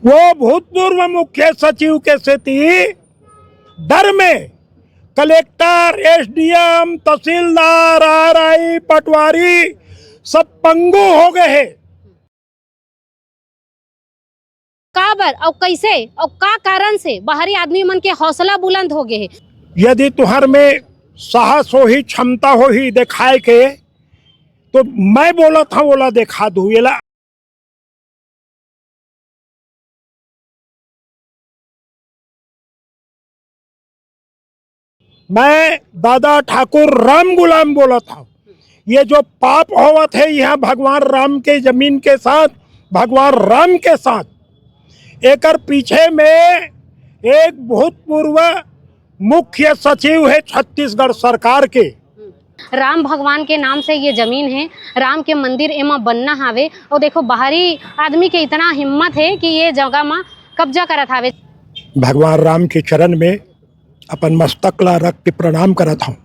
वो भूतपूर्व मुख्य सचिव के स्थिति डर में कलेक्टर, एसडीएम, तहसीलदार, आरआई, पटवारी सब पंगु हो गए हैं। का बर और कैसे और का कारण से बाहरी आदमी मन के हौसला बुलंद हो गए है। यदि तुहर में साहस हो ही, क्षमता हो ही दिखाए के, तो मैं बोला था बोला देखा दू। मैं दादा ठाकुर राम गुलाम बोला था। ये जो पाप होवा थे यहाँ भगवान राम के जमीन के साथ, भगवान राम के साथ, एकर पीछे में एक भूतपूर्व मुख्य सचिव है छत्तीसगढ़ सरकार के। राम भगवान के नाम से ये जमीन है, राम के मंदिर एमा बनना हावे और देखो बाहरी आदमी के इतना हिम्मत है कि ये जगह में कब्जा करत हावे। भगवान राम के चरण में अपन मस्तक ला रख के प्रणाम करत हूँ।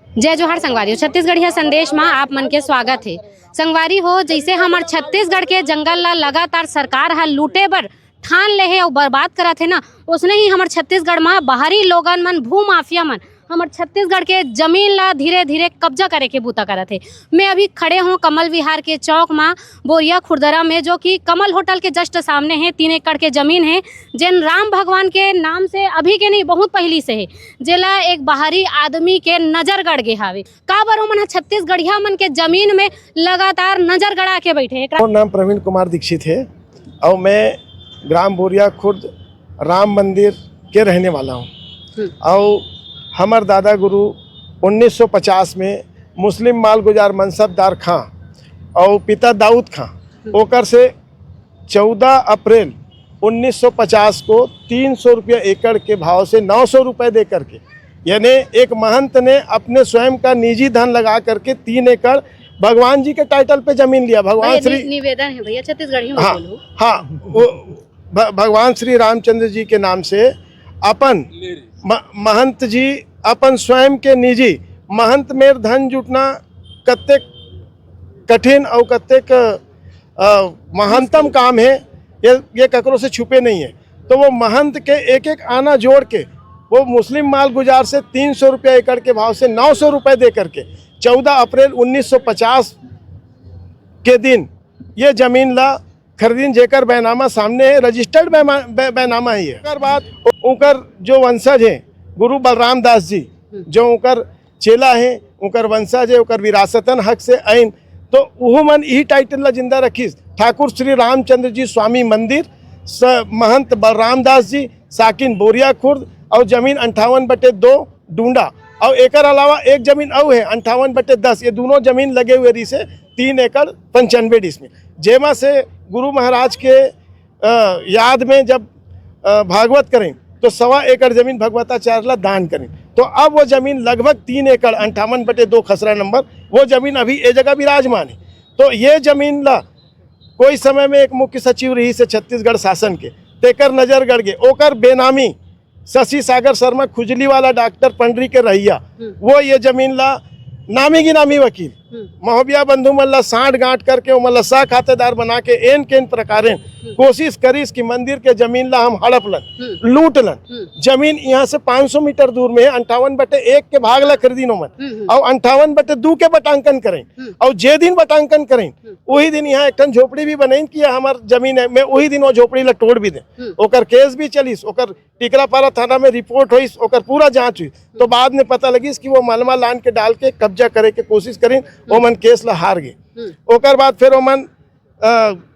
जय जोहार संगवारी हो, छत्तीसगढ़िया संदेश में आप मन के स्वागत है। संगवारी हो, जैसे हमार छत्तीसगढ़ के जंगल ला लगातार सरकार हा लूटे बर ठान ले है और बर्बाद करत है ना, उसने ही हमार छत्तीसगढ़ में बाहरी लोगन मन, भू माफिया मन हमार छत्तीसगढ़ के जमीन ला धीरे धीरे कब्जा करे के बूता करत है। मैं अभी खड़े हूँ कमल विहार के चौक में बोरिया खुर्दरा में, जो कि कमल होटल के जस्ट सामने है। 3 एकड़ के जमीन है जिन राम भगवान के नाम से अभी के नहीं बहुत पहली से है, जेला एक बाहरी आदमी के नजर गड़ गे हावे। का बर मन छत्तीसगढ़िया मन के जमीन में लगातार नजर गड़ा के बैठे। नाम प्रवीण कुमार दीक्षित है और मैं ग्राम बोरिया खुर्द राम मंदिर के रहने वाला हूँ। और हमार दादा गुरु 1950 में मुस्लिम मालगुजार मनसबदार खां और पिता दाऊद खां ओकर से 14 अप्रैल 1950 को 300 रुपये एकड़ के भाव से 900 रुपये दे करके, यानी एक महंत ने अपने स्वयं का निजी धन लगा करके 3 एकड़ भगवान जी के टाइटल पे जमीन लिया। भगवान श्री निवेदन है भैया छत्तीसगढ़ी में बोलो। हाँ, वो भगवान श्री रामचंद्र जी के नाम से अपन महंत जी अपन स्वयं के निजी महंत में धन जुटना कत्तेक कठिन और कत्तेक महंतम काम है। ये ककरों से छुपे नहीं है। तो वो महंत के एक एक आना जोड़ के वो मुस्लिम माल गुजार से 300 रुपये एकड़ के भाव से 900 रुपये दे करके 14 अप्रैल 1950 के दिन ये जमीन ला खरीदीन, जेकर बैनामा सामने है, रजिस्टर्ड बैनामा ही है। बाद उनकर जो वंशज है गुरु बलराम दास जी, जो उनकर चेला है, उनकर वंशज है, उनकर विरासतन हक से आइन, तो वह मन यही टाइटल ला जिंदा रखीस। ठाकुर श्री रामचंद्र जी स्वामी मंदिर, महंत बलराम दास जी, साकिन बोरिया खुर्द और जमीन 58/2 डूंडा और एकर अलावा एक जमीन और है 58/10। ये दोनों जमीन लगे हुए रही से 3 एकड़ 95 डिसमिल, जेमा से गुरु महाराज के याद में जब भागवत करें तो 1.25 एकड़ जमीन भगवताचार्य ला दान करें। तो अब वो जमीन लगभग 3 एकड़ 58/2 खसरा नंबर, वो जमीन अभी ए जगह विराजमान है। तो ये जमीन ला कोई समय में एक मुख्य सचिव रही से छत्तीसगढ़ शासन के, तेकर नजर गड़ गए। ओकर बेनामी शशि सागर शर्मा खुजली वाला डॉक्टर पंडरी के रहिया, वो ये जमीन ला नामी गिनामी वकील महोबिया बंधु मल्ला साठ गांठ करके वो मल्ला सा खातेदार बना के एन केन प्रकारें कोशिश करीस कि मंदिर के जमीन ला हम हड़प लन, लूट लन। जमीन यहाँ से 500 मीटर दूर में है। 58/1 के भाग ला खरीदिनो मन और 58/2 के बटांकन करें। और जे दिन बटांकन करें वही दिन यहाँ एक टन झोपड़ी भी बने कि हमार जमीन है, मैं वही दिन वो झोपड़ी ला तोड़ भी दे। ओकर केस भी चलीस, ओकर टिकरापारा थाना में रिपोर्ट हुई, ओकर पूरा जांच हुई। तो बाद में पता लगी कि वो मलमा लान के डाल के कब्जा करे के कोशिश करें, वो मन केस ला हार गए। ओकर बाद फिर वो मन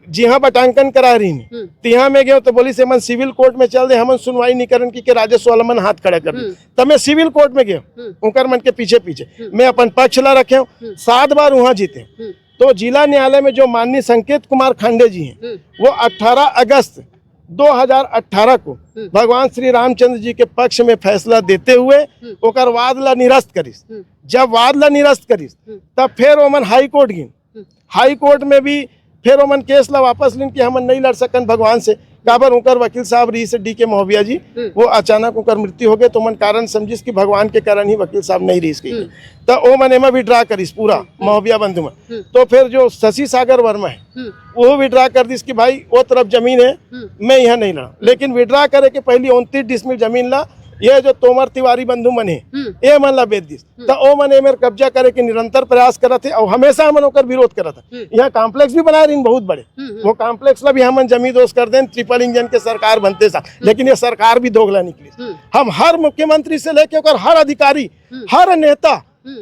जिहा बटांकन करा रही तिहा में गए तो बोली से मन सिविल कोर्ट में चल दे, हमन सुनवाई नहीं करन की राजस्व वाला मन हाथ खड़ा कर दे। तब मैं सिविल कोर्ट में गया, उनकर मन के पीछे पीछे मैं अपन पक्ष ला रखे हूँ। 7 बार वहाँ जीते। तो जिला न्यायालय में जो माननीय संकेत कुमार खांडे जी हैं, वो 18 अगस्त 2018 को भगवान श्री रामचंद्र जी के पक्ष में फैसला देते हुए ओकर वाद ला निरस्त करीस। जब वाद ला निरस्त करीस तब फिर ओमन हाई कोर्ट गिन। हाई कोर्ट में भी फिर ओमन केस ला वापस लिन कि हमन नहीं लड़ सकन भगवान से, काबर उनकर वकील साहब रही से डी के महोबिया जी, वो अचानक उनकर मृत्यु हो गए तो मन कारण समझिस कि भगवान के कारण ही वकील साहब नहीं रही गई, तो वो मन एमा विड्रा करिस पूरा महोबिया बंधु में। तो फिर जो शशि सागर वर्मा है वो विड्रा कर दिस कि भाई वो तरफ जमीन है, मैं यहाँ नहीं लड़ा, लेकिन विड्रा करे के पहले 29 डिसमिल जमीन ला ये जो तोमर तिवारी बंधु मन है ये मन ला बेच दिस, तो ओ मन एमेर कब्जा करे के निरंतर प्रयास करत है और हमेशा हमन ओकर विरोध करत है। यहाँ कॉम्प्लेक्स भी बना रही बहुत बड़े, वो कॉम्प्लेक्स ला भी हमन जमीन दोष कर दें ट्रिपल इंजन के सरकार बनते साथ, लेकिन ये सरकार भी दोगला निकली। हम हर मुख्यमंत्री से लेके ओकर हर अधिकारी, हर नेता,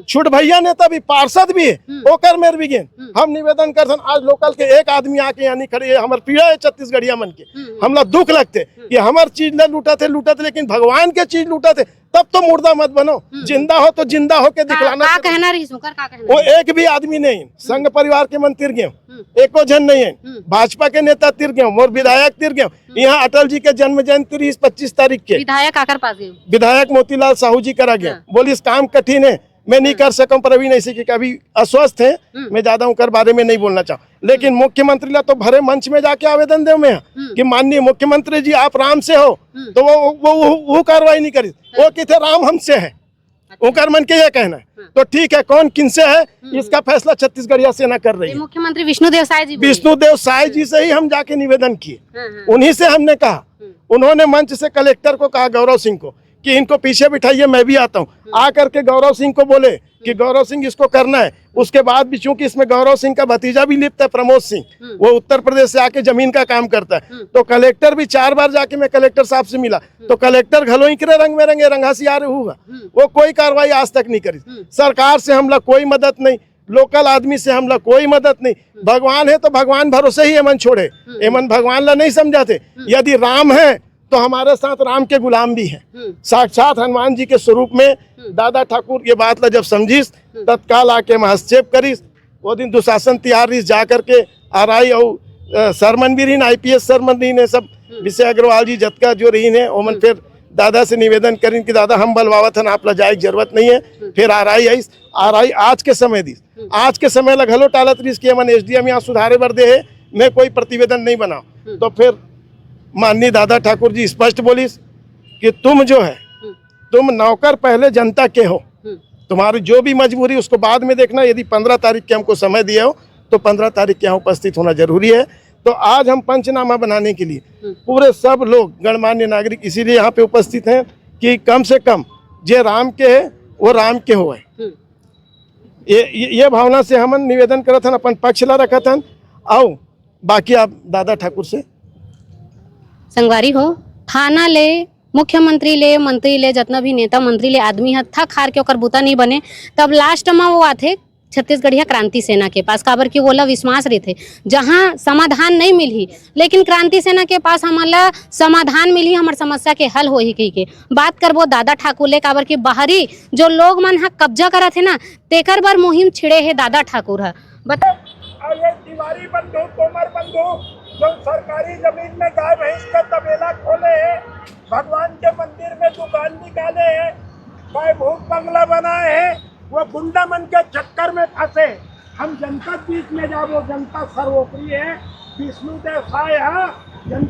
छुट भैया नेता भी, पार्षद भी है, ओकर मेर भी गेन हम निवेदन कर आज लोकल के एक आदमी आके यहाँ नहीं खड़े है, हमार पीड़ा है छत्तीसगढ़िया मन के, हमला दुख लगते कि हमार चीज न लूटा थे, लेकिन भगवान के चीज लूटा थे, तब तो मुर्दा मत बनो, जिंदा हो तो जिंदा हो के दिखलाना। का कहना रही सुकर, का कहना? वो एक भी आदमी नहीं, संघ परिवार के मन तिर गए, एको जन नहीं है, भाजपा के नेता तिर गए, मोर विधायक तिर गए। यहाँ अटल जी के जन्म जयंती 25 तारीख के विधायक आकर पास गए, विधायक मोतीलाल साहू जी करा गया, बोली इस काम कठिन है, मैं नहीं कर सकूं, पर अभी नहीं सीखी, कभी अस्वस्थ है, मैं ज्यादा उनके बारे में नहीं बोलना चाहूँ, लेकिन मुख्यमंत्री ला तो भरे मंच में जाके आवेदन दे मैं कि माननीय मुख्यमंत्री जी आप राम से हो, तो वो कार्रवाई नहीं करी, वो किथे राम हमसे है, उनका मन के ये कहना है। तो ठीक है, कौन किनसे है इसका फैसला छत्तीसगढ़िया सेना कर रही है। मुख्यमंत्री विष्णुदेव साय जी से ही हम जाके निवेदन किए, उन्हीं से हमने कहा, उन्होंने मंच से कलेक्टर को कहा, गौरव सिंह को, कि इनको पीछे बिठाइए, मैं भी आता हूँ। आकर के गौरव सिंह को बोले कि गौरव सिंह इसको करना है। उसके बाद भी चूंकि इसमें गौरव सिंह का भतीजा भी लिप्त है, प्रमोद सिंह, वो उत्तर प्रदेश से आके जमीन का काम करता है, तो कलेक्टर भी 4 बार जाके मैं कलेक्टर साहब से मिला, तो कलेक्टर घलोई करे रंग में रंगे रंगासी आ रहे हुआ, वो कोई कार्रवाई आज तक नहीं करी। सरकार से हमला कोई मदद नहीं, लोकल आदमी से हमला कोई मदद नहीं। भगवान है तो भगवान भरोसे ही एमन छोड़े, एमन भगवान ला नहीं समझाते। यदि राम है तो हमारे साथ राम के गुलाम भी हैं, साक्षात हनुमान जी के स्वरूप में। दादा ठाकुर ये बात ला जब समझिस तत्काल आके हस्तक्षेप करिस। वो दिन दुशासन तिहार रिस जा करके आरआई और सरमन भी रही, IPS सरमन रही ने, सब विषय अग्रवाल जी जतका जो रही ने, ओमन फिर दादा से निवेदन करें कि दादा हम बलवावत हन, आप ला जाए की जरूरत नहीं है। फिर आरआई आज के समय दी, आज के समय ला घलो टालत रिस कि मन SDM यहाँ सुधारे बर दे है, मैं कोई प्रतिवेदन नहीं बनाओ। तो फिर माननीय दादा ठाकुर जी स्पष्ट बोलिस कि तुम जो है, तुम नौकर पहले जनता के हो, तुम्हारी जो भी मजबूरी उसको बाद में देखना। यदि 15 तारीख के हमको समय दिए हो तो 15 तारीख के यहाँ उपस्थित होना जरूरी है। तो आज हम पंचनामा बनाने के लिए पूरे सब लोग गणमान्य नागरिक इसीलिए यहाँ पे उपस्थित हैं कि कम से कम जे राम के है वो राम के हो। ये भावना से हम निवेदन करत हन, अपन पक्ष ला रखत हन। आओ बाकी आप दादा ठाकुर से संगवारी हो, थाना ले, मुख्यमंत्री ले, मंत्री ले, जितना भी नेता मंत्री ले आदमी है थक हार के ओकर बूता नहीं बने, तब लास्ट में वो आते छत्तीसगढ़िया क्रांति सेना के पास, काबर की वो ला विश्वास रहे थे जहाँ समाधान नहीं मिली, लेकिन क्रांति सेना के पास हमारा समाधान मिली, हमार समस्या के हल हो ही कही के बात करबो दादा ठाकुर ले। काबर की बाहरी जो लोग मन कब्जा करा थे ना, तेकर बार मुहिम छिड़े है दादा ठाकुर है। बता तिवारी बंधु, तोमर बंधु जो सरकारी जमीन में गाय भैंस का तबेला खोले है, भगवान के मंदिर में दुकान निकाले है, भूत बंगला बनाए है, वो गुंडा मन के चक्कर में फंसे। हम जनता बीच में जाबो, जनता सर्वोपरि है, विष्णुदेव साय है।